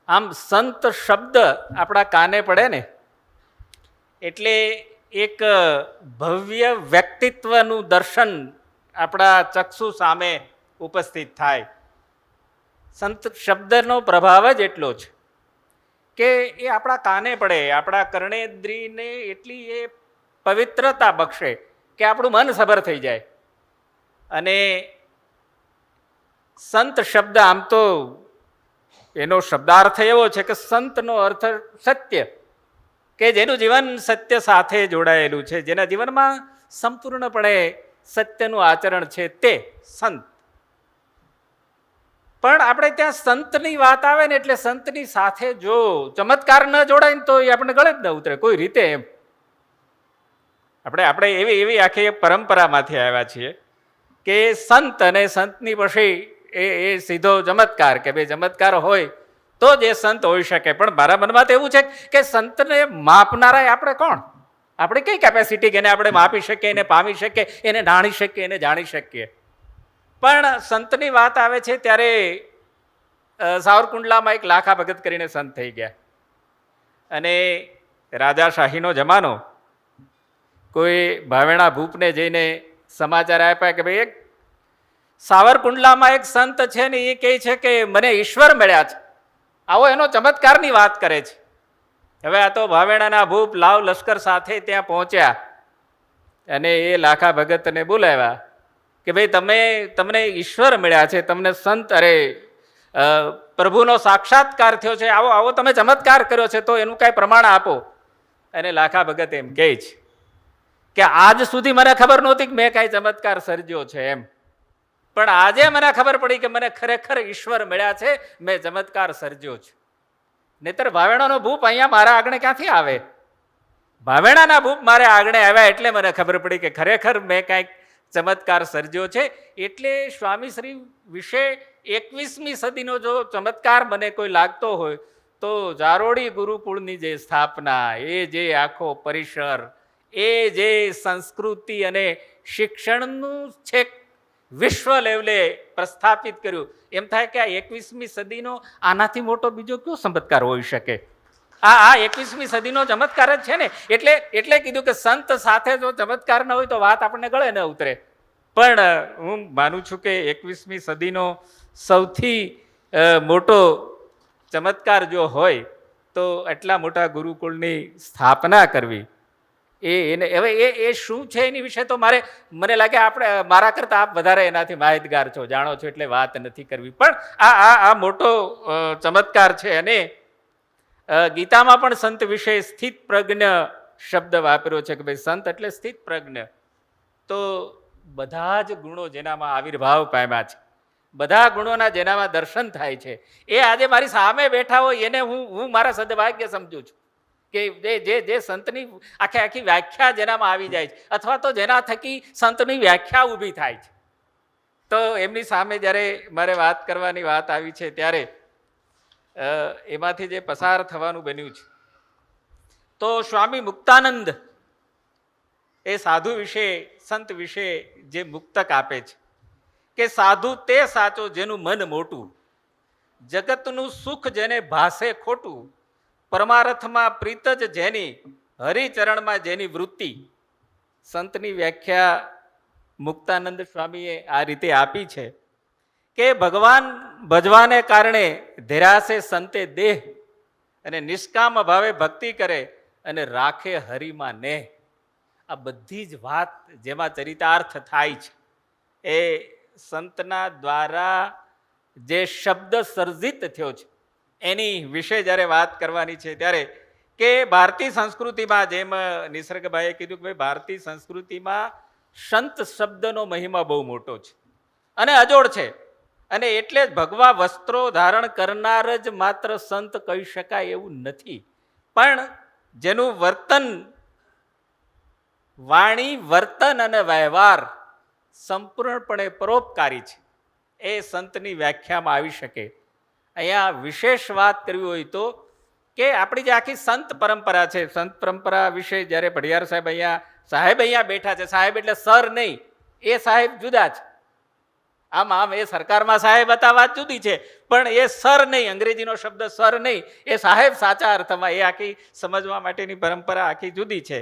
આમ સંત શબ્દ આપણા કાને પડે ને એટલે એક ભવ્ય વ્યક્તિત્વનું દર્શન આપણા ચક્ષુ સામે ઉપસ્થિત થાય. સંત શબ્દનો પ્રભાવ જ એટલો છે કે એ આપણા કાને પડે, આપણા કર્ણેન્દ્રિયને એટલી એ પવિત્રતા બક્ષે કે આપણું મન સબર થઈ જાય. અને સંત શબ્દ આમ તો એનો શબ્દાર્થ એવો છે કે સંતનો અર્થ સત્ય, કે જેનું જીવન સત્ય સાથે જોડાયેલું છે, જેના જીવનમાં સંપૂર્ણપણે સત્યનું આચરણ છે તે સંત. પણ આપણે ત્યાં સંતની વાત આવે ને એટલે સંતની સાથે જો ચમત્કાર ન જોડાય ને તો એ આપણે ગળે જ ન ઉતરે કોઈ રીતે. એમ આપણે એવી આખી પરંપરામાંથી આવ્યા છીએ કે સંત અને સંતની પછી એ સીધો ચમત્કાર, કે ભાઈ ચમત્કાર હોય તો જ એ સંત હોઈ શકે. પણ મારા મનમાં તો એવું છે કે સંતને માપનારા આપણે કોણ? આપણી કઈ કેપેસિટી કે એને આપણે માપી શકીએ, એને પામી શકીએ, એને જાણી શકીએ, એને જાણી શકીએ. પણ સંતની વાત આવે છે ત્યારે સાવરકુંડલામાં એક લાખા ભગત કરીને સંત થઈ ગયા. અને રાજાશાહીનો જમાનો, કોઈ ભાવેણા ભૂપને જઈને સમાચાર આપ્યા કે ભાઈ એક સાવરકુંડલામાં એક સંત છે ને એ કહે છે કે મને ઈશ્વર મળ્યા છે, આવો એનો ચમત્કારની વાત કરે છે. હવે આ તો ભાવેણાના ભૂપ લાવ લશ્કર સાથે ત્યાં પહોંચ્યા અને એ લાખા ભગતને બોલાવ્યા કે ભાઈ તમને ઈશ્વર મળ્યા છે, તમને સંત પ્રભુનો સાક્ષાત્કાર થયો છે, આવો આવો તમે ચમત્કાર કર્યો છે તો એનું કાંઈ પ્રમાણ આપો. અને લાખા ભગત એમ કહે છે કે આજ સુધી મને ખબર નહોતી કે મેં કાંઈ ચમત્કાર સર્જ્યો છે એમ, પણ આજે મને ખબર પડી કે મને ખરેખર ઈશ્વર મળ્યા છે, મેં ચમત્કાર સર્જ્યો છે. નહીતર ભાવેણાનો ભૂપ અહીંયા મારા આગળ ક્યાંથી આવે? ભાવેણાના ભૂપ મારે આગળ આવ્યા એટલે મને ખબર પડી કે ખરેખર મેં કાંઈક ચમત્કાર સર્જ્યો છે. એટલે સ્વામીશ્રી વિશે 21મી સદીનો જો ચમત્કાર મને કોઈ લાગતો હોય તો જારોડી ગુરુકુળની જે સ્થાપના, એ જે આખો પરિસર, એ જે સંસ્કૃતિ અને શિક્ષણનું છેક વિશ્વ લેવલે પ્રસ્થાપિત કર્યું, એમ થાય કે આ 21મી સદીનો આનાથી મોટો બીજો કયો ચમત્કાર હોઈ શકે? આ 21મી સદીનો ચમત્કાર જ છે ને. એટલે કીધું કે સંત સાથે જો ચમત્કાર ન હોય તો વાત આપણને ગળે ન ઉતરે. પણ હું માનું છું કે 21મી સદીનો સૌથી મોટો ચમત્કાર જો હોય તો એટલા મોટા ગુરુકુળની સ્થાપના કરવી. એને હવે એ શું છે એની વિશે તો મને લાગે આપણે મારા કરતાં આપ વધારે એનાથી માહિતગાર છો, જાણો છો, એટલે વાત નથી કરવી. પણ આ મોટો ચમત્કાર છે. અને ગીતામાં પણ સંત વિશે સ્થિત પ્રજ્ઞ શબ્દ વાપર્યો છે કે ભાઈ સંત એટલે સ્થિત પ્રજ્ઞ. તો બધા જ ગુણો જેનામાં આવિર્ભાવ પામ્યા છે, બધા ગુણોના જેનામાં દર્શન થાય છે, એ આજે મારી સામે બેઠા હોય એને હું મારા સદભાગ્ય સમજું છું કે જે સંતની આખી વ્યાખ્યા જેનામાં આવી જાય છે, અથવા તો જેના થકી સંતની વ્યાખ્યા ઊભી થાય છે. તો એમની સામે જ્યારે મારે વાત કરવાની વાત આવી છે ત્યારે એમાંથી જે પસાર થવાનું બન્યું છે, તો સ્વામી મુક્તાનંદ એ સાધુ વિશે, સંત વિશે જે મુક્તક આપે છે કે સાધુ તે સાચો જેનું મન મોટું, જગતનું સુખ જેને ભાસે ખોટું, પરમાર્થમાં પ્રીત જ જેની, હરિચરણમાં જેની વૃત્તિ. સંતની વ્યાખ્યા મુક્તાનંદ સ્વામીએ આ રીતે આપી છે કે ભગવાન ભજવાને કારણે ધીરાસે સંતે દેહ, અને નિષ્કામ ભાવે ભક્તિ કરે અને રાખે હરિમાં નેહ. આ બધી જ વાત જેમાં ચરિતાર્થ થાય છે એ સંતના દ્વારા જે શબ્દ સર્જિત થયો છે એની વિશે જ્યારે વાત કરવાની છે ત્યારે કે ભારતીય સંસ્કૃતિમાં, જેમ નિસર્ગભાઈએ કીધું કે ભાઈ ભારતીય સંસ્કૃતિમાં સંત શબ્દનો મહિમા બહુ મોટો છે અને અજોડ છે. અને એટલે જ ભગવા વસ્ત્રો ધારણ કરનાર જ માત્ર સંત કહી શકાય એવું નથી, પણ જેનું વર્તન, વાણી, વર્તન અને વ્યવહાર સંપૂર્ણપણે પરોપકારી છે, એ સંતની વ્યાખ્યામાં આવી શકે. અહીંયા વિશેષ વાત કરવી હોય તો કે આપણી જે આખી સંત પરંપરા છે, સંત પરંપરા વિશે જ્યારે ભડિયાર સાહેબ અહીંયા બેઠા છે, સાહેબ એટલે સર નહીં, એ સાહેબ જુદા છે. આમ એ સરકારમાં સાહેબ હતા વાત જુદી છે, પણ એ સર નહીં, અંગ્રેજીનો શબ્દ સર નહીં, એ સાહેબ સાચા અર્થમાં, એ આખી સમજવા માટેની પરંપરા આખી જુદી છે.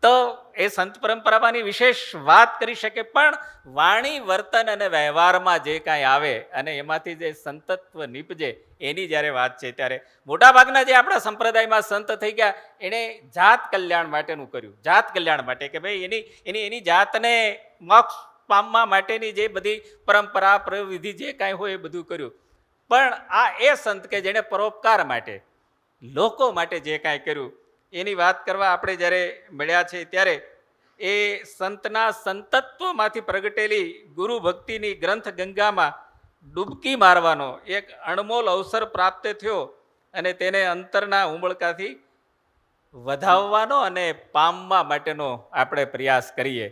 તો એ સંત પરંપરામાંની વિશેષ વાત કરી શકે, પણ વાણી વર્તન અને વ્યવહારમાં જે કાંઈ આવે અને એમાંથી જે સંતત્વ નીપજે એની જ્યારે વાત છે, ત્યારે મોટાભાગના જે આપણા સંપ્રદાયમાં સંત થઈ ગયા એણે જાત કલ્યાણ માટેનું કર્યું, જાત કલ્યાણ માટે, કે ભાઈ એની જાતને મોક્ષ પામવા માટેની જે બધી પરંપરા પ્રવિધિ જે કાંઈ હોય એ બધું કર્યું. પણ આ એ સંત કે જેણે પરોપકાર માટે, લોકો માટે જે કાંઈ કર્યું એની વાત કરવા આપણે જ્યારે મળ્યા છે, ત્યારે એ સંતના સંતત્વમાંથી પ્રગટેલી ગુરુ ભક્તિની ગ્રંથ ગંગામાં ડૂબકી મારવાનો એક અણમોલ અવસર પ્રાપ્ત થયો અને તેને અંતરના ઉમળકાથી વધાવવાનો અને પામવા માટેનો આપણે પ્રયાસ કરીએ.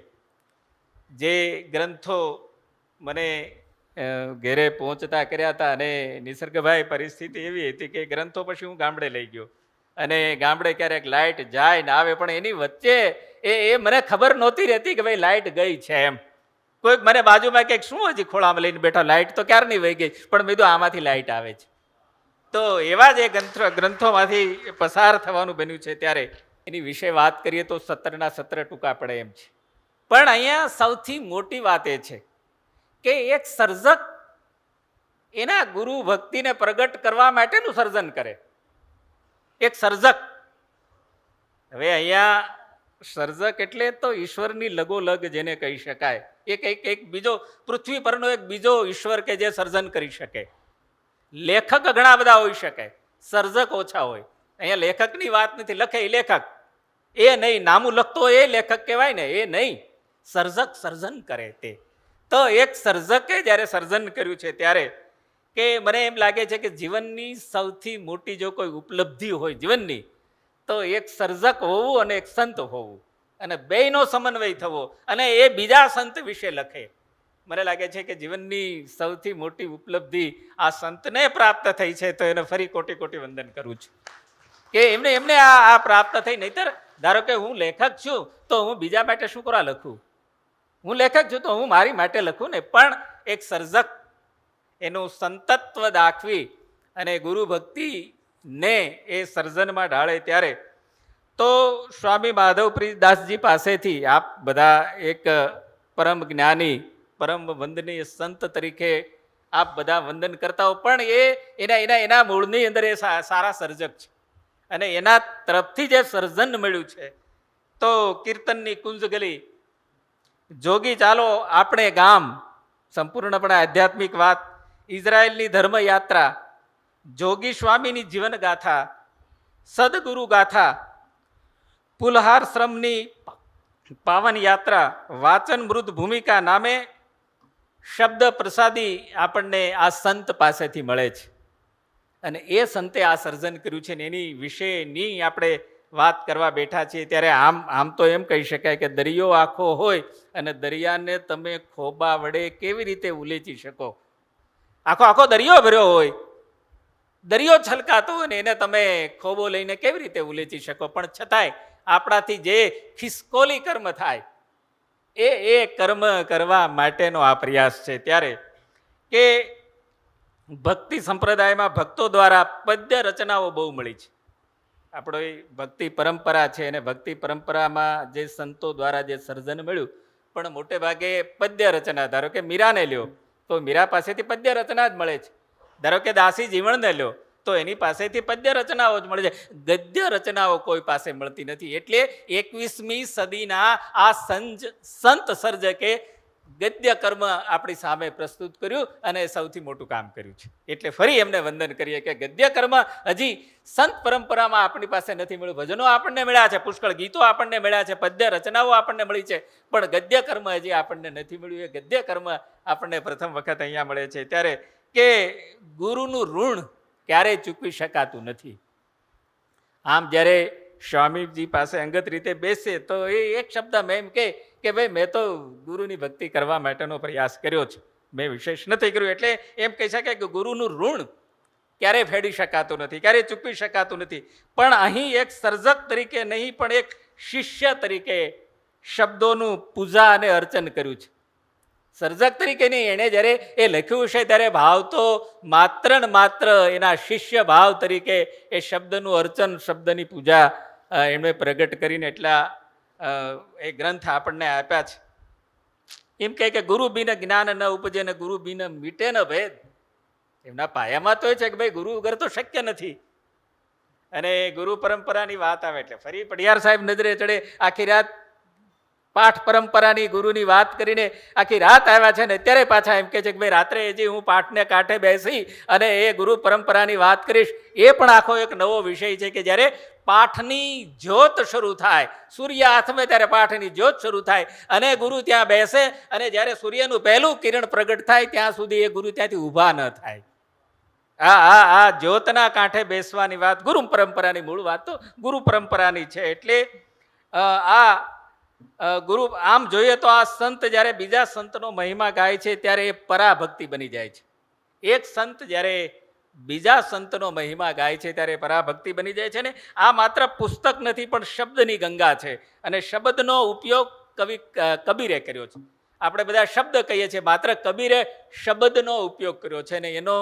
જે ગ્રંથો મને ઘેરે પહોંચતા કર્યા હતા, અને નિસર્ગભાઈ પરિસ્થિતિ એવી હતી કે ગ્રંથો પછી હું ગામડે લઈ ગયો, અને ગામડે ક્યારેક લાઇટ જાય ને આવે, પણ એની વચ્ચે એ મને ખબર નહોતી રહેતી કે ભાઈ લાઇટ ગઈ છે એમ. કોઈક મને બાજુમાં કંઈક શું હજી ખોળામાં લઈને બેઠા, લાઇટ તો ક્યારની વહી ગઈ, પણ મેં કીધું આમાંથી લાઇટ આવે છે. તો એવા જે ગ્રંથોમાંથી પસાર થવાનું બન્યું છે, ત્યારે એની વિશે વાત કરીએ તો 17 ટૂંકા પડે એમ છે. પણ અહીંયા સૌથી મોટી વાત એ છે કે એક સર્જક એના ગુરુ ભક્તિને પ્રગટ કરવા માટેનું સર્જન કરે, એક સર્જક. હવે અહીંયા સર્જક એટલે તો ઈશ્વરની લગોલગ જેને કહી શકાય, એક બીજો પૃથ્વી પરનો એક બીજો ઈશ્વર કે જે સર્જન કરી શકે. લેખક ઘણા બધા હોઈ શકે, સર્જક ઓછા હોય. અહીંયા લેખકની વાત નથી, લખે એ લેખક, એ નહીં, નામું લખતો એ લેખક કહેવાય ને, એ નહીં, સર્જક સર્જન કરે તે. તો એક સર્જકે જ્યારે સર્જન કર્યું છે, ત્યારે કે મને એમ લાગે છે કે જીવનની સૌથી મોટી જો કોઈ ઉપલબ્ધિ હોય જીવનની, તો એક સર્જક હોવું અને એક સંત હોવું, અને બેયનો સમન્વય થવો, અને એ બીજા સંત વિશે લખે. મને લાગે છે કે જીવનની સૌથી મોટી ઉપલબ્ધિ આ સંતને પ્રાપ્ત થઈ છે, તો એને ફરી કોટી કોટી વંદન કરું છું કે એમને આ પ્રાપ્ત થઈ. નહીતર ધારો કે હું લેખક છું તો હું બીજા માટે શું કરવા લખું? હું લેખક છું તો હું મારી માટે લખું ને. પણ એક સર્જક એનું સંતત્વ દાખવી અને ગુરુ ભક્તિને એ સર્જનમાં ઢાળે, ત્યારે તો સ્વામી માધવપ્રિયદાસજી પાસેથી આપ બધા એક પરમ જ્ઞાની, પરમ વંદનીય સંત તરીકે આપ બધા વંદન કરતા હો, પણ એના મૂળની અંદર એ સારા સર્જક છે, અને એના તરફથી જે સર્જન મળ્યું છે. તો કીર્તનની કુંજ ગલી, જોગી ચાલો આપણે ગામ, સંપૂર્ણપણે આધ્યાત્મિક વાત, ઇઝરાયલની ધર્મયાત્રા, જોગી સ્વામીની જીવન ગાથા, સદગુરુ ગાથા, પુલહાર શ્રમની પાવન યાત્રા, વાચન મૃદ ભૂમિકા નામે શબ્દ પ્રસાદી આપણને આ સંત પાસેથી મળે છે. અને એ સંતે આ સર્જન કર્યું છે ને એની વિશેની આપણે વાત કરવા બેઠા છીએ. ત્યારે આમ તો એમ કહી શકાય કે દરિયો આખો હોય અને દરિયાને તમે ખોબા વડે કેવી રીતે ઉલેચી શકો? આખો દરિયો ભર્યો હોય, દરિયો છલકાતો હોય ને એને તમે ખોબો લઈને કેવી રીતે ઉલેચી શકો? પણ છતાંય આપણાથી જે ખિસકોલી કર્મ થાય એ કર્મ કરવા માટેનો આ પ્રયાસ છે. ત્યારે કે ભક્તિ સંપ્રદાયમાં ભક્તો દ્વારા પદ્ય રચનાઓ બહુ મળી છે. આપણો એ ભક્તિ પરંપરા છે, અને ભક્તિ પરંપરામાં જે સંતો દ્વારા જે સર્જન મળ્યું, પણ મોટે ભાગે પદ્ય રચના. ધારો કે મીરાને લ્યો તો મીરા પાસેથી પદ્ય રચના જ મળે છે. ધારો કે દાસી જીવણને લ્યો તો એની પાસેથી પદ્ય રચનાઓ જ મળે છે, ગદ્ય રચનાઓ કોઈ પાસે મળતી નથી. એટલે 21મી સદીના આ સંત સર્જકે ગદ્ય કર્મ આપણી સામે પ્રસ્તુત કર્યું અને સૌથી મોટું કામ કર્યું છે. એટલે ફરી એમને વંદન કરીએ કે ગદ્ય કર્મ હજી સંત પરંપરામાં આપણી પાસે નથી મળ્યું. ભજનો આપણને મળ્યા છે, પુષ્કળ ગીતો આપણને મળ્યા છે, પદ્ય રચનાઓ આપણને મળી છે, પણ ગદ્ય કર્મ હજી આપણને નથી મળ્યું. એ ગદ્ય કર્મ આપણને પ્રથમ વખત અહીંયા મળે છે. ત્યારે કે ગુરુનું ઋણ ક્યારેય ચૂકવી શકાતું નથી. આમ જ્યારે સ્વામીજી પાસે અંગત રીતે બેસે તો એ એક શબ્દમાં એમ કે ભાઈ મેં તો ગુરુની ભક્તિ કરવા માટેનો પ્રયાસ કર્યો છે, મેં વિશેષ નથી કર્યું. એટલે એમ કહી શકાય કે ગુરુનું ઋણ ક્યારેય ફેડી શકાતું નથી, ક્યારેય ચૂકવી શકાતું નથી. પણ અહીં એક સર્જક તરીકે નહીં, પણ એક શિષ્ય તરીકે શબ્દોનું પૂજા અને અર્ચન કર્યું છે. સર્જક તરીકે નહીં, એણે જ્યારે એ લખ્યું છે ત્યારે ભાવ તો માત્ર ને માત્ર એના શિષ્ય ભાવ તરીકે એ શબ્દનું અર્ચન, શબ્દની પૂજા એમણે પ્રગટ કરીને એટલા એ ગ્રંથ આપણને આપ્યા છે. એમ કહે કે ગુરુ બિન જ્ઞાન ન ઉપજે ને ગુરુ બિન મીટે ન ભેદ. એમના પાયામાં તો એ છે કે ભાઈ ગુરુ વગર તો શક્ય નથી. અને ગુરુ પરંપરાની વાત આવે એટલે ફરી પડિયાર સાહેબ નજરે ચડે. આખી રાત પાઠ પરંપરાની ગુરુની વાત કરીને આખી રાત આવ્યા છે ને અત્યારે પાછા એમ કહે છે કે ભાઈ રાત્રે હજી હું પાઠને કાંઠે બેસી અને એ ગુરુ પરંપરાની વાત કરીશ. એ પણ આખો એક નવો વિષય છે કે જ્યારે પાઠની જ્યોત શરૂ થાય, સૂર્ય આથમે ત્યારે પાઠની જ્યોત શરૂ થાય અને ગુરુ ત્યાં બેસે અને જ્યારે સૂર્યનું પહેલું કિરણ પ્રગટ થાય ત્યાં સુધી એ ગુરુ ત્યાંથી ઊભા ન થાય. આ જ્યોતના કાંઠે બેસવાની વાત ગુરુ પરંપરાની મૂળ વાત તો ગુરુ પરંપરાની છે. એટલે ગુરુ આમ જોઈએ તો આ સંત જ્યારે બીજા સંતનો મહિમા ગાય છે ત્યારે એ પરાભક્તિ બની જાય છે. એક સંત જ્યારે બીજા સંતનો મહિમા ગાય છે ત્યારે પરાભક્તિ બની જાય છે. ને આ માત્ર પુસ્તક નથી પણ શબ્દની ગંગા છે. અને શબ્દનો ઉપયોગ કબીરે કર્યો છે. આપણે બધા શબ્દ કહીએ છીએ, માત્ર કબીરે શબ્દનો ઉપયોગ કર્યો છે ને એનો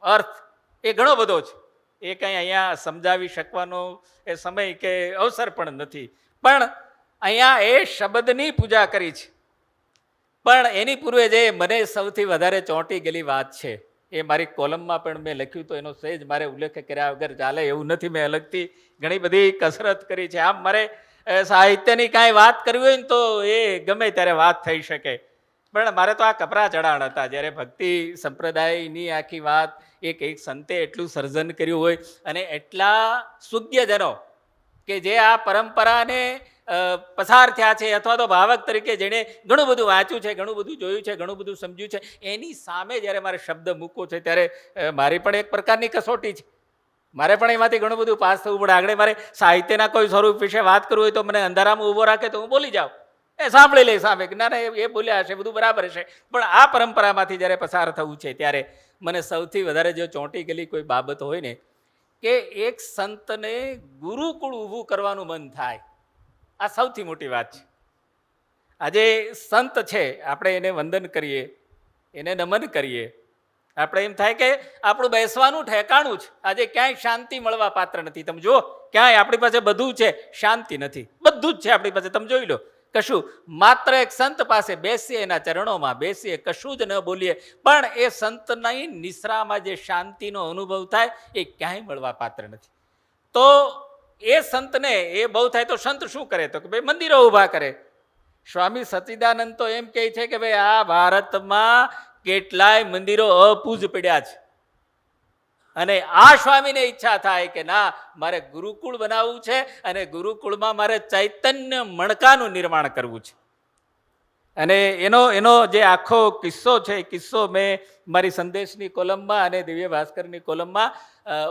અર્થ એ ઘણો બધો છે. એ કંઈ અહીંયા સમજાવી શકવાનો એ સમય કે અવસર પણ નથી. પણ અહીંયા એ શબ્દની પૂજા કરી છે. પણ એની પૂર્વે જે મને સૌથી વધારે ચોંટી ગયેલી વાત છે એ મારી કોલમમાં પણ મેં લખ્યું તો એનો સહેજ મારે ઉલ્લેખ કર્યા વગર ચાલે એવું નથી. મેં અલગથી ઘણી બધી કસરત કરી છે. આમ મારે સાહિત્યની કાંઈ વાત કરવી હોય ને તો એ ગમે ત્યારે વાત થઈ શકે. પણ મારે તો આ કપરા ચઢાણ હતા જ્યારે ભક્તિ સંપ્રદાયની આખી વાત એક સંતે એટલું સર્જન કર્યું હોય અને એટલા સુજ્ઞજનો કે જે આ પરંપરાને પસાર થયા છે અથવા તો ભાવક તરીકે જેણે ઘણું બધું વાંચ્યું છે, ઘણું બધું જોયું છે, ઘણું બધું સમજ્યું છે, એની સામે જ્યારે મારે શબ્દ મૂકવો છે ત્યારે મારી પણ એક પ્રકારની કસોટી છે. મારે પણ એમાંથી ઘણું બધું પાસ થવું પડે. આગળ મારે સાહિત્યના કોઈ સ્વરૂપ વિશે વાત કરવું હોય તો મને અંધારામાં ઊભો રાખે તો હું બોલી જાઉં, એ સાંભળી લે સામે કે ના ના એ બોલ્યા હશે, બધું બરાબર હશે. પણ આ પરંપરામાંથી જ્યારે પસાર થવું છે ત્યારે મને સૌથી વધારે જો ચોંટી ગયેલી કોઈ બાબત હોય ને કે એક સંતને ગુરુકુળ ઊભું કરવાનું મન થાય. આ સૌથી મોટી વાત છે. આજે સંત છે આપણે એને વંદન કરીએ, એને નમન કરીએ, આપણે એમ થાય કે આપણું બેસવાનું ઠેકાણું છે. આજે ક્યાંય શાંતિ મળવા પાત્ર નથી. તમે જુઓ ક્યાંય આપણી પાસે બધું છે, શાંતિ નથી. બધું જ છે આપણી પાસે, તમે જોઈ લો. કશું માત્ર એક સંત પાસે બેસીએ, એના ચરણોમાં બેસીએ, કશું જ ન બોલીએ, પણ એ સંતની નિશ્રામાં જે શાંતિનો અનુભવ થાય એ ક્યાંય મળવા પાત્ર નથી. તો એ સંતને એ બહુ થાય તો સંત શું કરે તો કે ભાઈ મંદિરો ઊભા કરે. સ્વામી સચ્ચિદાનંદ તો એમ કહે છે કે ભાઈ આ ભારતમાં કેટલાય મંદિરો અપૂજ પડ્યા છે અને આ સ્વામીને ઈચ્છા થાય કે ના મારે ગુરુકુળ બનાવવું છે અને ગુરુકુળમાં મારે ચૈતન્ય મણકાનું નિર્માણ કરવું છે. અને એનો જે આખો કિસ્સો છે એ કિસ્સો મેં મારી સંદેશની કોલમમાં અને દિવ્ય ભાસ્કરની કોલમમાં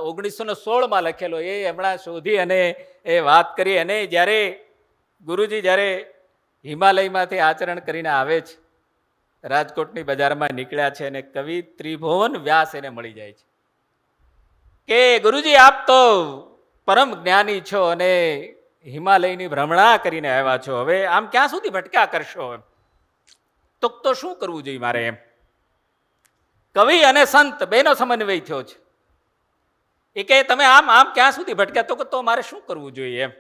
1916માં લખેલો. એ હમણાં શોધી અને એ વાત કરી. અને જ્યારે ગુરુજી જ્યારે હિમાલયમાંથી આચરણ કરીને આવે છે, રાજકોટની બજારમાં નીકળ્યા છે અને કવિ ત્રિભુવન વ્યાસ એને મળી જાય છે કે ગુરુજી આપ તો પરમ જ્ઞાની છો અને હિમાલયની ભ્રમણા કરીને આવ્યા છો, હવે આમ ક્યાં સુધી ભટક્યા કરશો? તો શું કરવું જોઈએ મારે? એમ કવિ અને સંત બેનો સમન્વય થયો છે. એ કે તમે આમ ક્યાં સુધી ભટક્યા? તો મારે શું કરવું જોઈએ? એમ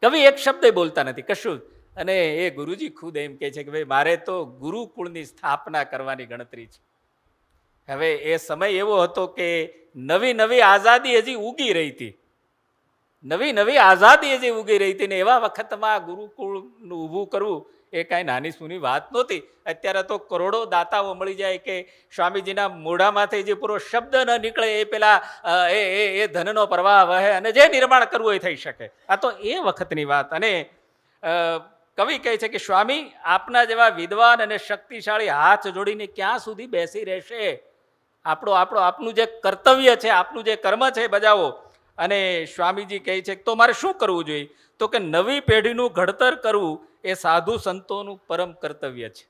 કવિ એક શબ્દ બોલતા નથી, કશું. અને એ ગુરુજી ખુદ એમ કહે છે કે ભાઈ મારે તો ગુરુકુળની સ્થાપના કરવાની ગણતરી છે. હવે એ સમય એવો હતો કે નવી આઝાદી હજી ઉગી રહી હતી, નવી આઝાદી હજી ઉગી રહી હતી ને એવા વખતમાં ગુરુકુળનું ઊભું કરવું એ કાંઈ નાની સૂની વાત નહોતી. અત્યારે તો કરોડો દાતાઓ મળી જાય કે સ્વામીજીના મોઢામાંથી જે પૂરો શબ્દ ન નીકળે એ પેલા એ ધનનો પ્રવાહ વહે અને જે નિર્માણ કરવું એ થઈ શકે. આ તો એ વખતની વાત. અને કવિ કહે છે કે સ્વામી આપના જેવા વિદ્વાન અને શક્તિશાળી હાથ જોડીને ક્યાં સુધી બેસી રહેશે? આપનું જે કર્તવ્ય છે, આપનું જે કર્મ છે બજાવો. અને સ્વામીજી કહે છે તો મારે શું કરવું જોઈએ? તો કે નવી પેઢીનું ઘડતર કરવું એ સાધુ સંતોનું પરમ કર્તવ્ય છે.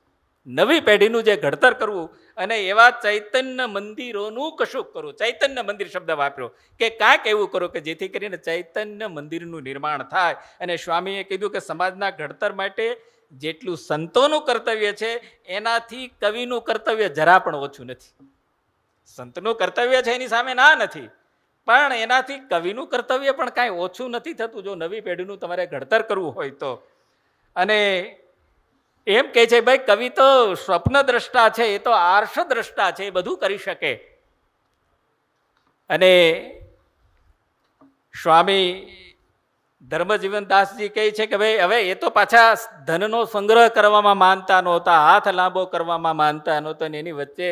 નવી પેઢીનું જે ઘડતર કરવું અને એવા ચૈતન્ય મંદિરોનું કશું કરવું. ચૈતન્ય મંદિર શબ્દ વાપર્યો કે કાંઈક એવું કરો કે જેથી કરીને ચૈતન્ય મંદિરનું નિર્માણ થાય. અને સ્વામીએ કીધું કે સમાજના ઘડતર માટે જેટલું સંતોનું કર્તવ્ય છે એનાથી કવિનું કર્તવ્ય જરા પણ ઓછું નથી. સંતનું કર્તવ્ય છે એની સામે ના નથી, પણ એનાથી કવિનું કર્તવ્ય પણ કાંઈ ઓછું નથી થતું જો નવી પેઢીનું તમારે ઘડતર કરવું હોય તો. અને એમ કહે છે ભાઈ કવિ તો સ્વપ્ન દ્રષ્ટા છે, એ તો આર્ષ દ્રષ્ટા છે, એ બધું કરી શકે. અને સ્વામી ધર્મજીવનદાસજી કહે છે કે ભાઈ હવે એ તો પાછા ધનનો સંગ્રહ કરવામાં માનતા નહોતા, હાથ લાંબો કરવામાં માનતા નહોતા, ને એની વચ્ચે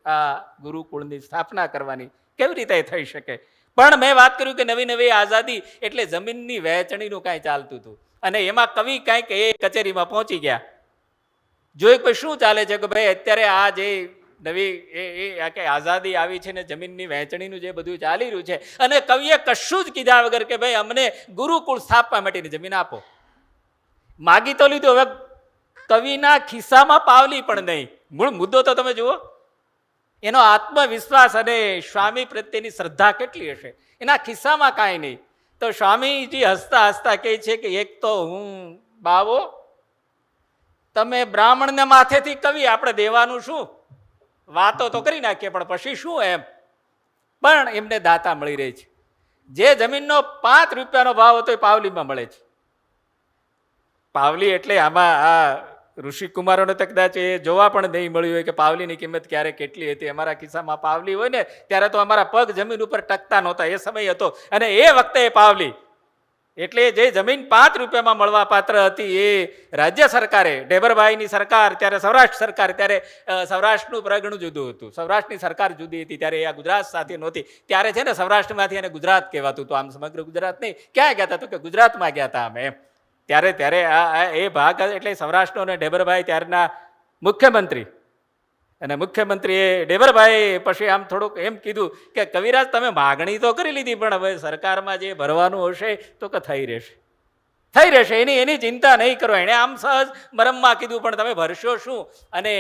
આ ગુરુકુળની સ્થાપના કરવાની કેવી રીતે થઈ શકે? પણ મેં વાત કર્યું કે નવી નવી આઝાદી એટલે જમીનની વહેંચણીનું કાંઈ ચાલતું હતું, અને એમાં કવિ કાંઈક એ કચેરીમાં પહોંચી ગયા. જોયું કે શું ચાલે છે કે ભાઈ અત્યારે આ જે નવી કે આઝાદી આવી છે ને જમીનની વહેંચણીનું જે બધું ચાલી રહ્યું છે, અને કવિએ કશું જ કીધા વગર કે ભાઈ અમને ગુરુકુળ સ્થાપવા માટેની જમીન આપો. માગી તો લીધું, હવે કવિના ખિસ્સામાં પાવલી પણ નહીં. મૂળ મુદ્દો તો તમે જુઓ, એનો આત્મવિશ્વાસ અને સ્વામી પ્રત્યેની શ્રદ્ધા કેટલી હશે. એના ખિસ્સામાં કાંઈ નહીં. તો સ્વામીજી હસતા હસતા કહે છે કે એક તો હું બાવો, તમે બ્રાહ્મણને માથેથી કવિ, આપણે દેવાનું શું? વાતો તો કરી નાખીએ પણ પછી શું એમ. પણ એમને દાતા મળી રહી છે. જે જમીનનો 5 રૂપિયાનો ભાવ હતો એ પાવલીમાં મળે છે. પાવલી એટલે આમાં આ ઋષિકુમારોને તો કદાચ એ જોવા પણ નહીં મળ્યું હોય કે પાવલીની કિંમત ક્યારે કેટલી હતી. અમારા ખિસ્સામાં પાવલી હોય ને ત્યારે તો અમારા પગ જમીન ઉપર ટકતા નહોતા, એ સમય હતો. અને એ વખતે એ પાવલી એટલે જે જમીન 5 રૂપિયામાં મળવા પાત્ર હતી એ રાજ્ય સરકારે, ઢેબરભાઈની સરકાર ત્યારે સૌરાષ્ટ્ર સરકાર, ત્યારે સૌરાષ્ટ્રનું પ્રગણું જુદું હતું, સૌરાષ્ટ્રની સરકાર જુદી હતી, ત્યારે આ ગુજરાત સાથે નહોતી. ત્યારે છે ને સૌરાષ્ટ્રમાંથી એને ગુજરાત કહેવાતું હતું. આમ સમગ્ર ગુજરાત નહીં, ક્યાં ગયા હતા તો કે ગુજરાતમાં ગયા હતા અમે એમ. ત્યારે આ એ ભાગ એટલે સૌરાષ્ટ્રનો અને ઢેબરભાઈ ત્યારના મુખ્યમંત્રી, અને મુખ્યમંત્રીએ ઢેબરભાઈ પછી આમ થોડુંક એમ કીધું કે કવિરાજ તમે માગણી તો કરી લીધી, પણ હવે સરકારમાં જે ભરવાનું હશે તો કે થઈ રહેશે, એની ચિંતા નહીં કરો. એણે આમ સહજ મરમમાં કીધું, પણ તમે ભરશો શું? અને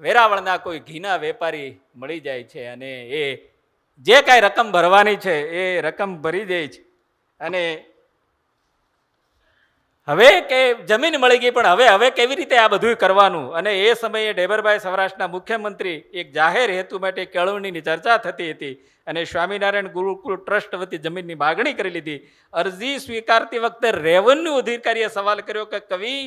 વેરાવળના કોઈ ઘીના વેપારી મળી જાય છે, અને એ જે કાંઈ રકમ ભરવાની છે એ રકમ ભરી દે છે. અને હવે કે જમીન મળી ગઈ, પણ હવે કેવી રીતે આ બધું કરવાનું? અને એ સમયે ઢેબરભાઈ સૌરાષ્ટ્રના મુખ્યમંત્રી, એક જાહેર હેતુ માટે કેળવણીની ચર્ચા થતી હતી, અને સ્વામિનારાયણ ગુરુકુળ ટ્રસ્ટ વતી જમીનની માગણી કરી લીધી. અરજી સ્વીકારતી વખતે રેવન્યુ અધિકારીએ સવાલ કર્યો કે કવિ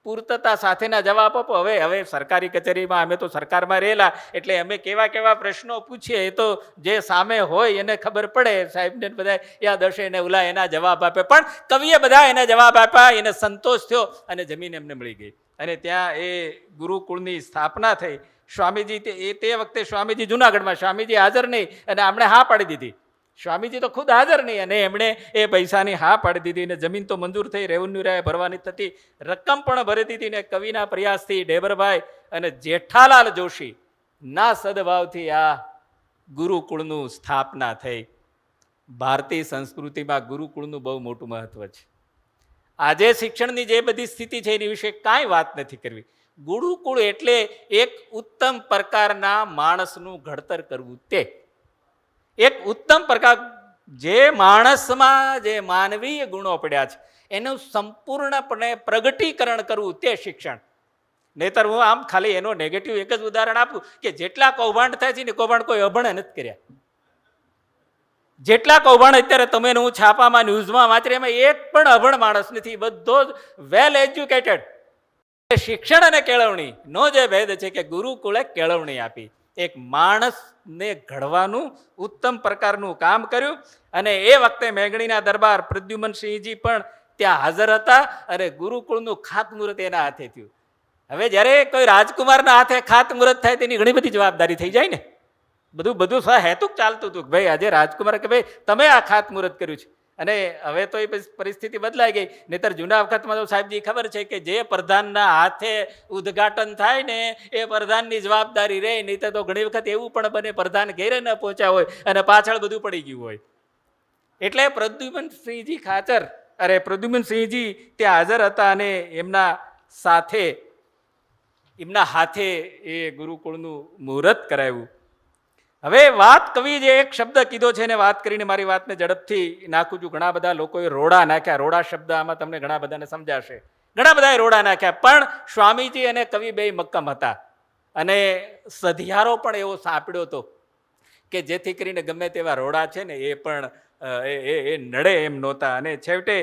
પૂર્તતા સાથેના જવાબ આપો. હવે સરકારી કચેરીમાં અમે તો સરકારમાં રહેલા એટલે અમે કેવા પ્રશ્નો પૂછીએ એ તો જે સામે હોય એને ખબર પડે. સાહેબને બધા યાદ હશે, એને ઓલા એના જવાબ આપે, પણ કવિએ બધા એને જવાબ આપ્યા, એને સંતોષ થયો અને જમીન એમને મળી ગઈ. અને ત્યાં એ ગુરુકુળની સ્થાપના થઈ. સ્વામીજી તે વખતે સ્વામીજી જુનાગઢમાં, સ્વામીજી હાજર નહીં અને આમણે હા પાડી દીધી. સ્વામીજી તો ખુદ હાજર નહીં અને એમણે એ પૈસાની હા પાડી દીધી, ને જમીન તો મંજૂર થઈ, રેવન્યુ રાય ભરવાની થતી, રકમ પણ ભરી દીધી. ને કવિના પ્રયાસથી ઢેબરભાઈ અને જેઠાલાલ જોશી ના સદભાવથી આ ગુરુકુળનું સ્થાપના થઈ. ભારતીય સંસ્કૃતિમાં ગુરુકુળનું બહુ મોટું મહત્વ છે. આજે શિક્ષણની જે બધી સ્થિતિ છે એની વિશે કાંઈ વાત નથી કરવી. ગુરુકુળ એટલે એક ઉત્તમ પ્રકારના માણસનું ઘડતર કરવું. તે એક ઉત્તમ પ્રકાર, જે માણસમાં જે માનવીય ગુણો પડ્યા છે એનું સંપૂર્ણપણે પ્રગટીકરણ કરવું, તે શિક્ષણ. નહીતર હું આમ ખાલી એનો નેગેટિવ એક જ ઉદાહરણ આપું કે જેટલા કૌભાંડ થાય છે ને કૌભાંડ કોઈ અભણે નથી કર્યા. જેટલા કૌભાંડ અત્યારે તમે હું છાપામાં ન્યૂઝમાં વાંચી, એમાં એક પણ અભણ માણસ નથી, બધો જ વેલ એજ્યુકેટેડ. શિક્ષણ અને કેળવણી નો જે ભેદ છે કે ગુરુકુળે કેળવણી આપી, એક માણસને ઘડવાનું ઉત્તમ પ્રકારનું કામ કર્યું. અને એ વખતે મેઘણીના દરબાર પ્રદ્યુમનસિંહજી પણ ત્યાં હાજર હતા, અને ગુરુકુળનું ખાતમુહૂર્ત એના હાથે થયું. હવે જ્યારે કોઈ રાજકુમારના હાથે ખાતમુહૂર્ત થાય તેની ઘણી બધી જવાબદારી થઈ જાય ને. બધું હેતુક ચાલતું હતું કે ભાઈ આજે રાજકુમાર કે ભાઈ તમે આ ખાતમુહૂર્ત કર્યું છે. અને હવે તો એ પરિસ્થિતિ બદલાઈ ગઈ. નહીતર જૂના વખતમાં તો સાહેબજી ખબર છે કે જે પ્રધાનના હાથે ઉદ્ઘાટન થાય ને એ પ્રધાનની જવાબદારી રહે. નહીતર તો ઘણી વખત એવું પણ બને પ્રધાન ઘેરે ન પહોંચ્યા હોય અને પાછળ બધું પડી ગયું હોય. એટલે પ્રદ્યુમનસિંહજી ત્યાં હાજર હતા અને એમના હાથે એ ગુરુકુળનું મુહૂર્ત કરાવ્યું. હવે વાત કવિ જે એક શબ્દ કીધો છે એને વાત કરીને મારી વાતને ઝડપથી નાખું છું. ઘણા બધા લોકોએ રોડા નાખ્યા. રોડા શબ્દ આમાં તમને ઘણા બધાને સમજાશે. ઘણા બધા રોડા નાખ્યા, પણ સ્વામીજી અને કવિ બે મક્કમ હતા. અને સધિયારો પણ એવો સાંપડ્યો હતો કે જેથી કરીને ગમે તેવા રોડા છે ને એ પણ એ નડે એમ નહોતા. અને છેવટે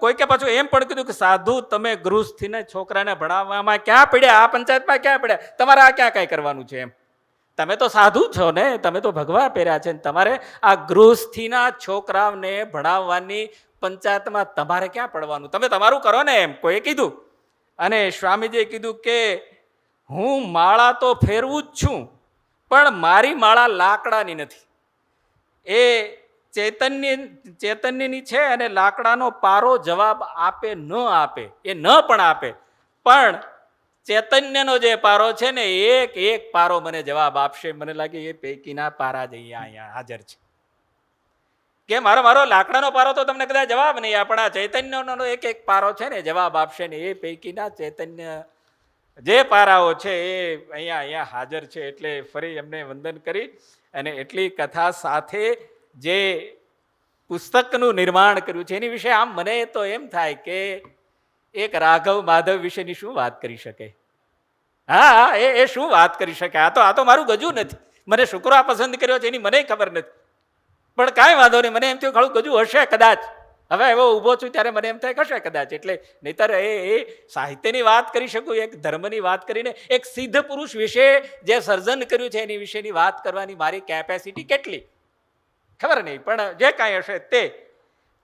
કોઈકે પાછું એમ પણ કીધું કે સાધુ તમે ગૃહસ્થીને છોકરાને ભણાવવામાં ક્યાં પડ્યા, આ પંચાયતમાં ક્યાં પડ્યા, તમારે આ ક્યાં કાંઈ કરવાનું છે એમ. તમે તો સાધુ છો ને, તમે તો ભગવા પહેર્યા છે ને તમારે આ ગૃહસ્થીના છોકરાઓને ભણાવવાની પંચાયતમાં તમારે ક્યાં પડવાનું, તમે તમારું કરો ને એમ કોઈએ કીધું. અને સ્વામીજીએ કીધું કે હું માળા તો ફેરવું જ છું, પણ મારી માળા લાકડાની નથી, એ ચૈતન્યની છે. અને લાકડાનો પારો જવાબ આપે ન આપે, એ ન પણ આપે, પણ ચૈતન્યનો જે પારો છે ને એક એક પારો મને જવાબ આપશે. મને લાગે એ પૈકીના પારા જ અહીંયા હાજર છે. કે મારો લાકડાનો પારો તો તમને કદાચ જવાબ નહીં આપે, પણ આ ચૈતન્યનો એક એક પારો છે ને જવાબ આપશે. ને એ પૈકીના ચૈતન્ય જે પારાઓ છે એ અહીંયા હાજર છે. એટલે ફરી એમને વંદન કરી અને એટલી કથા સાથે જે પુસ્તકનું નિર્માણ કર્યું છે એની વિશે આમ મને તો એમ થાય કે એક રાઘવ માધવ વિશેની શું વાત કરી શકે. હા, એ શું વાત કરી શકે. આ તો મારું ગજુ નથી, મને શુક્રવાર પસંદ કર્યો છે એની મને ખબર નથી, પણ કાંઈ વાંધો નહીં. મને એમ થયું ખાલું ગજુ હશે કદાચ, હવે એવો ઊભો છું ત્યારે મને એમ થાય કશે કદાચ. એટલે નહીતર એ સાહિત્યની વાત કરી શકું, એક ધર્મની વાત કરીને એક સિદ્ધ પુરુષ વિશે જે સર્જન કર્યું છે એની વિશેની વાત કરવાની મારી કેપેસિટી કેટલી ખબર નહીં, પણ જે કાંઈ હશે તે.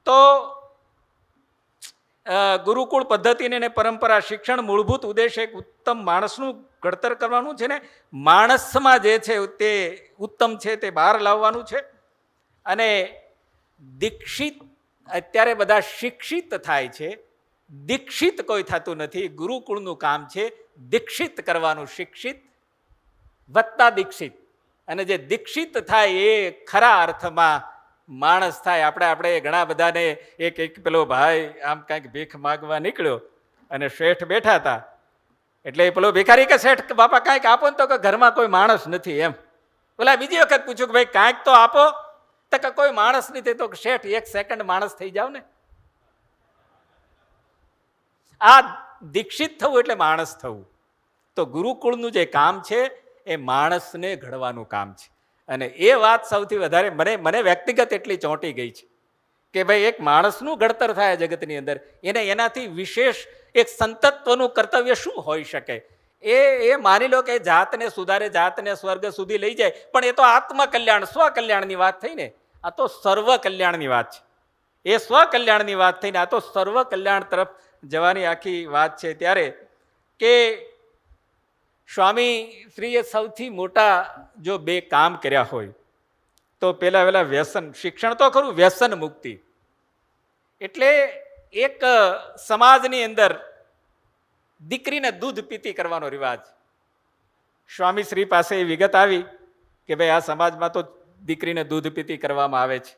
તો ગુરુકુળ પદ્ધતિને અને પરંપરા શિક્ષણ મૂળભૂત ઉદ્દેશ એક ઉત્તમ માણસનું ઘડતર કરવાનું છે ને માણસમાં જે છે તે ઉત્તમ છે તે બહાર લાવવાનું છે. અને દીક્ષિત અત્યારે બધા શિક્ષિત થાય છે, દીક્ષિત કોઈ થતું નથી. ગુરુકુળનું કામ છે દીક્ષિત કરવાનું, શિક્ષિત વત્તા દીક્ષિત. અને જે દીક્ષિત થાય એ ખરા અર્થમાં માણસ થાય. આપણે ઘણા બધાને એક પેલો ભાઈ આમ કાંઈક ભીખ માગવા નીકળ્યો અને શેઠ બેઠા હતા, એટલે પેલો ભિખારી કે શેઠ બાપા કાંઈક આપો ને, તો કે ઘરમાં કોઈ માણસ નથી એમ. બોલા બીજી વખત પૂછ્યું કે ભાઈ કાંઈક તો આપો, તો કે કોઈ માણસ નથી. તો શેઠ એક સેકન્ડ માણસ થઈ જાવ ને. આ દીક્ષિત થવું એટલે માણસ થવું. તો ગુરુકુળનું જે કામ છે એ માણસને ઘડવાનું કામ છે. અને એ વાત સૌથી વધારે મને વ્યક્તિગત એટલી ચોંટી ગઈ છે કે ભાઈ એક માણસનું ઘડતર થાય જગતની અંદર, એનાથી વિશેષ એક સંતત્વનું કર્તવ્ય શું હોઈ શકે. એ માની લો કે જાતને સુધારે, જાતને સ્વર્ગ સુધી લઈ જાય, પણ એ તો આત્મકલ્યાણ સ્વકલ્યાણની વાત થઈ ને. આ તો સર્વ કલ્યાણની વાત છે. એ સ્વકલ્યાણની વાત થઈને આ તો સર્વ કલ્યાણ તરફ જવાની આખી વાત છે. ત્યારે કે સ્વામી શ્રીએ સૌથી મોટા જો બે કામ કર્યા હોય તો પેલા વ્યસન, શિક્ષણ તો ખરું, વ્યસન મુક્તિ. એટલે એક સમાજની અંદર દીકરીને દૂધ પીતી કરવાનો રિવાજ. સ્વામી શ્રી પાસે એ વિગત આવી કે ભાઈ આ સમાજમાં તો દીકરીને દૂધ પીતી કરવામાં આવે છે.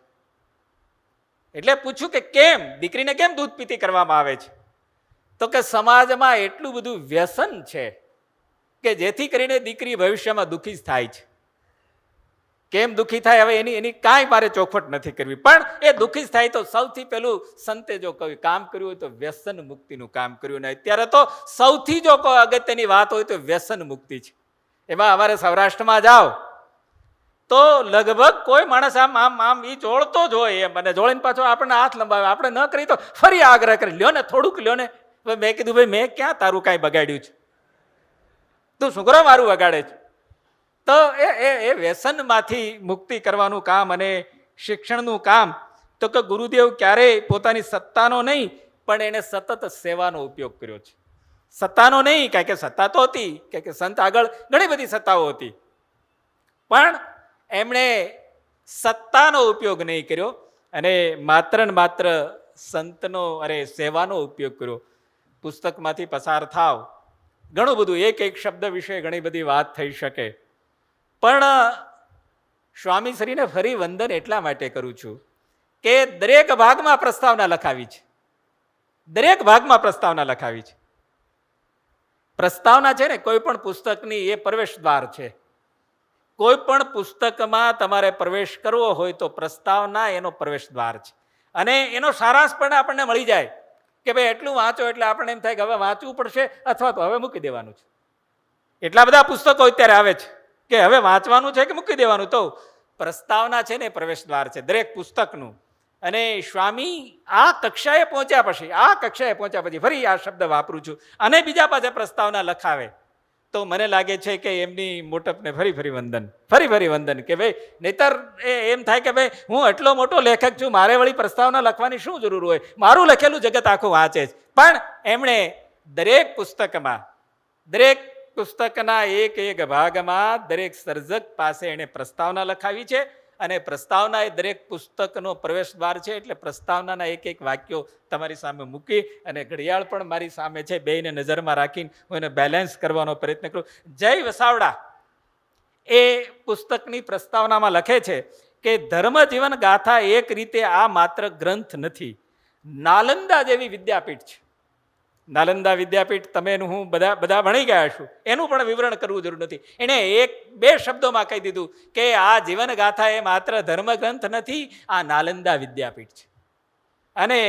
એટલે પૂછ્યું કે કેમ, દીકરીને કેમ દૂધ પીતી કરવામાં આવે છે? તો કે સમાજમાં એટલું બધું વ્યસન છે કે જેથી કરીને દીકરી ભવિષ્યમાં દુઃખી જ થાય છે. કેમ દુઃખી થાય હવે એની કાંઈ મારે ચોખવટ નથી કરવી, પણ એ દુઃખી જ થાય. તો સૌથી પહેલું સંતે જો કોઈ કામ કર્યું હોય તો વ્યસન મુક્તિનું કામ કર્યું. ને અત્યારે તો સૌથી જો કોઈ અગત્યની વાત હોય તો વ્યસન મુક્તિ છે. એમાં અમારે સૌરાષ્ટ્રમાં જાઓ તો લગભગ કોઈ માણસ આમ એ જોડતો જ હોય એમ, અને જોડીને પાછો આપણને હાથ લંબાવે. આપણે ન કરી તો ફરી આગ્રહ કરી, લ્યો ને થોડુંક લ્યો ને. મેં કીધું ભાઈ મેં ક્યાં તારું કાંઈ બગાડ્યું છે, તું શું કરો મારું વગાડે છે? તો એ વ્યસનમાંથી મુક્તિ કરવાનું કામ અને શિક્ષણનું કામ. તો કે ગુરુદેવ ક્યારેય પોતાની સત્તાનો નહીં, પણ એને સતત સેવાનો ઉપયોગ કર્યો છે. સત્તાનો નહીં, કારણ કે સત્તા તો હતી, કે સંત આગળ ઘણી બધી સત્તાઓ હતી, પણ એમણે સત્તાનો ઉપયોગ નહીં કર્યો અને માત્ર ને માત્ર સંતનો સેવાનો ઉપયોગ કર્યો. પુસ્તકમાંથી પસાર થાવ, ઘણું બધું એક શબ્દ વિશે ઘણી બધી વાત થઈ શકે, પણ સ્વામી શ્રીને ફરી વંદન એટલા માટે કરું છું કે દરેક ભાગમાં પ્રસ્તાવના લખાવી છે. દરેક ભાગમાં પ્રસ્તાવના લખાવી છે. પ્રસ્તાવના છે ને કોઈ પણ પુસ્તકની એ પ્રવેશ દ્વાર છે. કોઈ પણ પુસ્તકમાં તમારે પ્રવેશ કરવો હોય તો પ્રસ્તાવના એનો પ્રવેશ દ્વાર છે. અને એનો સારાંશ પણ આપણને મળી જાય કે ભાઈ એટલું વાંચો એટલે આપણને એમ થાય કે હવે વાંચવું પડશે અથવા તો હવે મૂકી દેવાનું છે. એટલા બધા પુસ્તકો અત્યારે આવે છે કે હવે વાંચવાનું છે કે મૂકી દેવાનું. તો પ્રસ્તાવના છે ને પ્રવેશ દ્વાર છે દરેક પુસ્તકનું. અને સ્વામી આ કક્ષાએ પહોંચ્યા પછી ફરી આ શબ્દ વાપરું છું અને બીજા પાસે પ્રસ્તાવના લખાવે તો મને લાગે છે કે એમની મોટપને ફરી વંદન કે ભાઈ નહીતર એમ થાય કે ભાઈ હું એટલો મોટો લેખક છું, મારે વળી પ્રસ્તાવના લખવાની શું જરૂર હોય, મારું લખેલું જગત આખું વાંચે જ. પણ એમણે દરેક પુસ્તકના એક ભાગમાં દરેક સર્જક પાસે એણે પ્રસ્તાવના લખાવી છે અને પ્રસ્તાવના એ દરેક પુસ્તકનો પ્રવેશ દ્વાર છે. એટલે પ્રસ્તાવનાના એક વાક્યો તમારી સામે મૂકી અને ઘડિયાળ પણ મારી સામે છે, બેયને નજરમાં રાખીને હું એને બેલેન્સ કરવાનો પ્રયત્ન કરું. જય વસાવડા એ પુસ્તકની પ્રસ્તાવનામાં લખે છે કે ધર્મ જીવન ગાથા એક રીતે આ માત્ર ગ્રંથ નથી, નાલંદા જેવી વિદ્યાપીઠ છે. નાલંદા વિદ્યાપીઠ તમે હું બધા ભણી ગયા છું, એનું પણ વિવરણ કરવું જરૂર નથી. એણે 1-2 શબ્દોમાં કહી દીધું કે આ જીવન ગાથા એ માત્ર ધર્મગ્રંથ નથી, આ નાલંદા વિદ્યાપીઠ છે. અને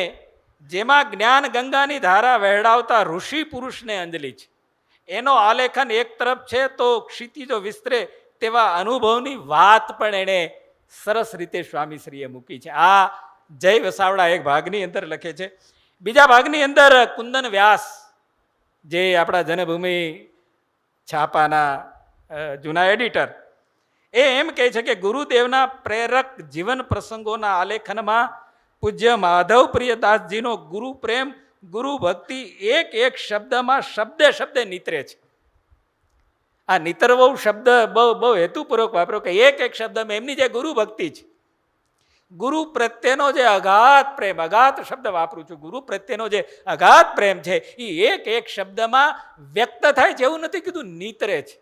જેમાં જ્ઞાન ગંગાની ધારા વહેડાવતા ઋષિ પુરુષને અંજલિ છે. એનો આલેખન એક તરફ છે તો ક્ષિતિજો વિસ્તરે તેવા અનુભવની વાત પણ એણે સરસ રીતે સ્વામીશ્રીએ મૂકી છે. આ જય વસાવડા એક ભાગની અંદર લખે છે. બીજા ભાગની અંદર કુંદન વ્યાસ જે આપણા જનભૂમિ છાપાના જૂના એડિટર, એ એમ કહે છે કે ગુરુદેવના પ્રેરક જીવન પ્રસંગોના આલેખનમાં પૂજ્ય માધવપ્રિય દાસજીનો ગુરુ પ્રેમ, ગુરુ ભક્તિ એક શબ્દમાં શબ્દે નીતરે છે. આ નીતરવો શબ્દ બહુ હેતુપૂર્વક વાપરો કે એક શબ્દમાં એમની જે ગુરુ ભક્તિ છે, ગુરુ પ્રત્યેનો જે અગાધ પ્રેમ, અગાધ શબ્દ વાપરું છું, ગુરુ પ્રત્યેનો જે અગાધ પ્રેમ છે એ એક શબ્દમાં વ્યક્ત થાય છે. એવું નથી કીધું, નીતરે છે.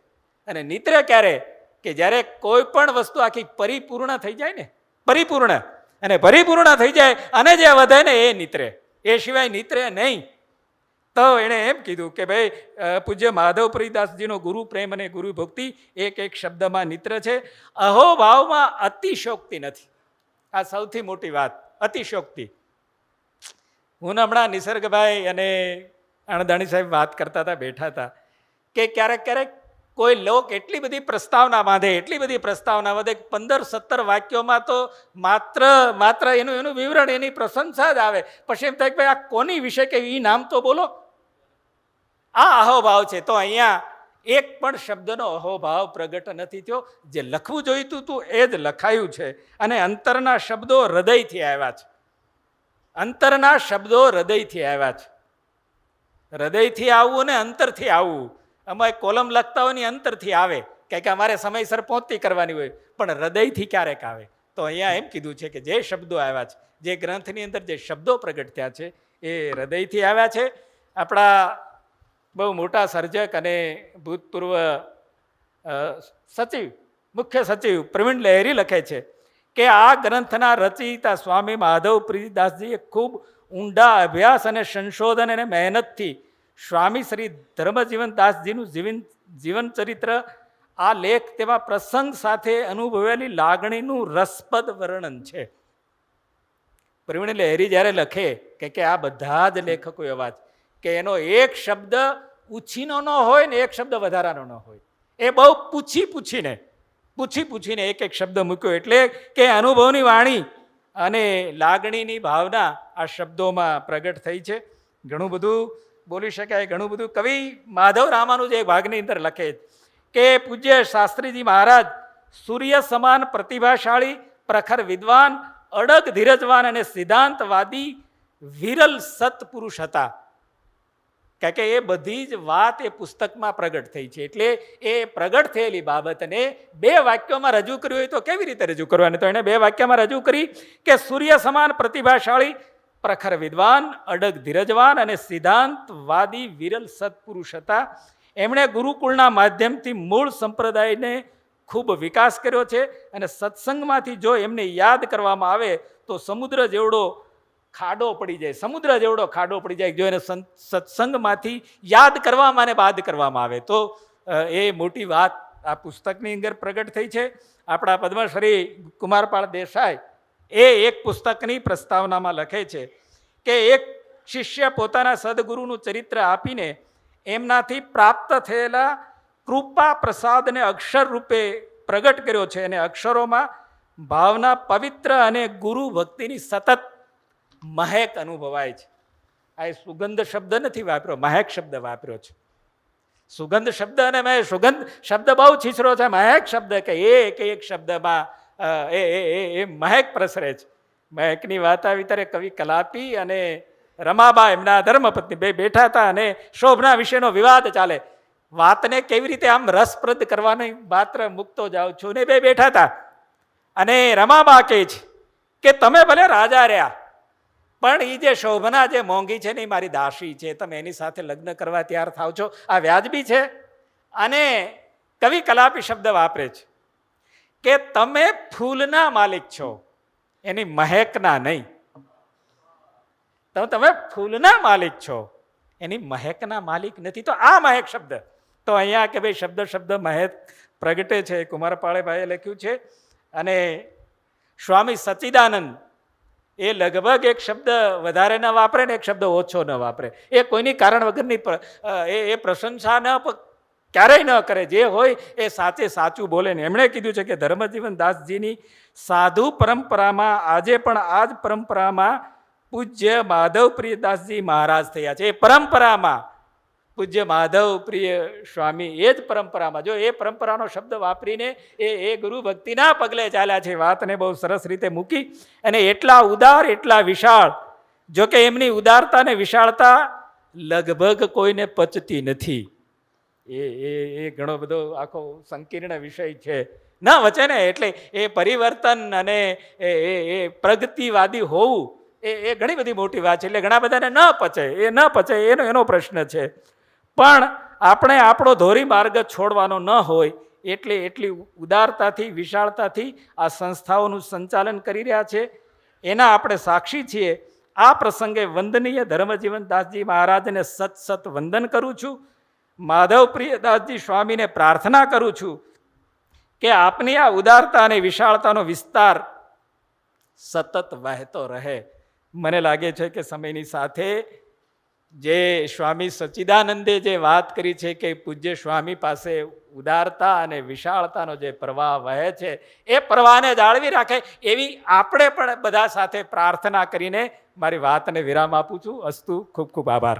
અને નીતરે ક્યારે? કે જ્યારે કોઈ પણ વસ્તુ આખી પરિપૂર્ણ થઈ જાય ને, પરિપૂર્ણ થઈ જાય અને જે વધે ને એ નીતરે, એ સિવાય નીતરે નહીં. તો એણે એમ કીધું કે ભાઈ પૂજ્ય માધવપ્રિયદાસજીનો ગુરુ પ્રેમ અને ગુરુ ભક્તિ એક શબ્દમાં નીતરે છે. અહોભાવમાં અતિશોક્તિ નથી. આ સૌથી મોટી વાત, અતિશોક્તિ. હું હમણાં નિસર્ગભાઈ અને આણંદાણી સાહેબ વાત કરતા હતા, બેઠા હતા કે ક્યારેક કોઈ લોક એટલી બધી પ્રસ્તાવના બાંધે 15-17 વાક્યોમાં તો માત્ર એનું વિવરણ, એની પ્રશંસા જ આવે. પછી એમ થાય કે ભાઈ આ કોની વિશે કે એ નામ તો બોલો. આ અહોભાવ છે. તો અહીંયા એક પણ શબ્દનો અહોભાવ પ્રગટ નથી થયો. જે લખવું જોઈતું હતું એ જ લખાયું છે. અને અંતરના શબ્દો હૃદયથી આવ્યા છે. હૃદયથી આવવું ને અંતરથી આવવું. અમારે કોલમ લખતા હોય ને અંતરથી આવે કે અમારે સમયસર પહોંચતી કરવાની હોય, પણ હૃદયથી ક્યારેક આવે. તો અહીંયા એમ કીધું છે કે જે શબ્દો આવ્યા છે, જે ગ્રંથની અંદર જે શબ્દો પ્રગટ થયા છે એ હૃદયથી આવ્યા છે. આપણા બહુ મોટા સર્જક અને ભૂતપૂર્વ મુખ્ય સચિવ પ્રવીણ લહેરી લખે છે કે આ ગ્રંથના રચયિતા સ્વામી માધવપ્રિયદાસજીએ ખૂબ ઊંડા અભ્યાસ અને સંશોધન અને મહેનતથી સ્વામી શ્રી ધર્મજીવનદાસજીનું જીવન ચરિત્ર, આ લેખ તેમાં પ્રસંગ સાથે અનુભવેલી લાગણીનું રસપ્રદ વર્ણન છે. પ્રવીણ લહેરી જ્યારે લખે કે આ બધા જ લેખકો એવા છે કે એનો એક શબ્દ ઉછીનો ન હોય ને એક શબ્દ વધારાનો ન હોય. એ બહુ પૂછીને એક શબ્દ મૂક્યો. એટલે કે અનુભવની વાણી અને લાગણીની ભાવના આ શબ્દોમાં પ્રગટ થઈ છે. ઘણું બધું બોલી શકાય, ઘણું બધું. કવિ માધવ રામાનુજ એક ભાગની અંદર લખે કે પૂજ્ય શાસ્ત્રીજી મહારાજ સૂર્ય સમાન પ્રતિભાશાળી, પ્રખર વિદ્વાન, અડગ ધીરજવાન અને સિદ્ધાંતવાદી વિરલ સત્પુરુષ હતા. કારણ કે એ બધી જ વાત એ પુસ્તકમાં પ્રગટ થઈ છે. એટલે એ પ્રગટ થયેલી બાબતને 2 વાક્યોમાં રજૂ કર્યું હોય તો કેવી રીતે રજૂ કરવાની? તો એણે 2 વાક્યમાં રજૂ કરી કે સૂર્ય સમાન પ્રતિભાશાળી, પ્રખર વિદ્વાન, અડગ ધીરજવાન અને સિદ્ધાંતવાદી વિરલ સત્પુરુષ હતા. એમણે ગુરુકુળના માધ્યમથી મૂળ સંપ્રદાયને ખૂબ વિકાસ કર્યો છે. અને સત્સંગમાંથી જો એમને યાદ કરવામાં આવે તો સમુદ્ર જેવડો ખાડો પડી જાય. જો એને સત્સંગમાંથી યાદ કરવામાં અને બાદ કરવામાં આવે તો એ મોટી વાત આ પુસ્તકની અંદર પ્રગટ થઈ છે. આપણા પદ્મશ્રી કુમારપાળ દેસાઈ એ એક પુસ્તકની પ્રસ્તાવનામાં લખે છે કે એક શિષ્ય પોતાના સદગુરુનું ચરિત્ર આપીને એમનાથી પ્રાપ્ત થયેલા કૃપા પ્રસાદને અક્ષર રૂપે પ્રગટ કર્યો છે. અને અક્ષરોમાં ભાવના પવિત્ર અને ગુરુ ભક્તિની સતત મહેક અનુભવાય છે. આ સુગંધ શબ્દ નથી વાપર્યો, મહેક શબ્દ વાપર્યો છે. સુગંધ શબ્દ અને મેં સુગંધ શબ્દ બહુ છીછરો છે. મહેક શબ્દ કે એક શબ્દમાં એ મહેક પ્રસરે છે. મહેકની વાત આવી ત્યારે કવિ કલાપી અને રમાબા એમના ધર્મપત્ની બે બેઠા હતા અને શોભના વિશેનો વિવાદ ચાલે. વાતને કેવી રીતે આમ રસપ્રદ કરવાની માત્ર મૂકતો જાઉં છું. ને બે બેઠા હતા અને રમાબા કહે છે કે તમે ભલે રાજા રહ્યા, પણ એ જે શોભના જે મોંઘી છે ને એ મારી દાસી છે, તમે એની સાથે લગ્ન કરવા તૈયાર થાવ છો, આ વ્યાજબી છે? અને કવિ કલાપી શબ્દ વાપરે છે કે તમે ફૂલના માલિક છો, એની મહેકના નહીં. તમે ફૂલના માલિક છો, એની મહેકના માલિક નથી. તો આ મહેક શબ્દ તો અહીંયા કે ભાઈ શબ્દ મહેક પ્રગટે છે. કુમારપાળેભાઈએ લખ્યું છે. અને સ્વામી સચ્ચિદાનંદ એ લગભગ એક શબ્દ વધારે ન વાપરે ને એક શબ્દ ઓછો ન વાપરે. એ કોઈની કારણ વગરની એ પ્રશંસા ક્યારેય ન કરે. જે હોય એ સાચું બોલે ને. એમણે કીધું છે કે ધર્મજીવન દાસજીની સાધુ પરંપરામાં આજે પણ આ જ પરંપરામાં પૂજ્ય માધવપ્રિય દાસજી મહારાજ થયા છે. એ પરંપરામાં પૂજ્ય માધવપ્રિય સ્વામી એ જ પરંપરામાં, જો એ પરંપરાનો શબ્દ વાપરીને એ ગુરુ ભક્તિના પગલે ચાલ્યા છે. વાતને બહુ સરસ રીતે મૂકી. અને એટલા ઉદાર, એટલા વિશાળ, જો કે એમની ઉદારતા ને વિશાળતા લગભગ કોઈને પચતી નથી. એ ઘણો બધો આખો સંકીર્ણ વિષય છે, ન વચે ને. એટલે એ પરિવર્તન અને એ પ્રગતિવાદી હોવું એ ઘણી બધી મોટી વાત છે. એટલે ઘણા બધાને ન પચે એનો પ્રશ્ન છે. પણ આપણે આપણો ધોરી માર્ગ છોડવાનો ન હોય એટલે એટલી ઉદારતાથી, વિશાળતાથી આ સંસ્થાઓનું સંચાલન કરી રહ્યા છે. એના આપણે સાક્ષી છીએ. આ પ્રસંગે વંદનીય ધર્મજીવન દાસજી મહારાજને સત વંદન કરું છું. માધવપ્રિય દાસજી સ્વામીને પ્રાર્થના કરું છું કે આપની આ ઉદારતા અને વિશાળતાનો વિસ્તાર સતત વહેતો રહે. મને લાગે છે કે સમયની સાથે જે સ્વામી સચ્ચિદાનંદે જે વાત કરી છે કે પૂજ્ય સ્વામી પાસે ઉદારતા અને વિશાળતાનો જે પ્રવાહ વહે છે એ પ્રવાહને જાળવી રાખે એવી આપણે પણ બધા સાથે પ્રાર્થના કરીને મારી વાતને વિરામ આપું છું. અસ્તુ. ખૂબ ખૂબ આભાર.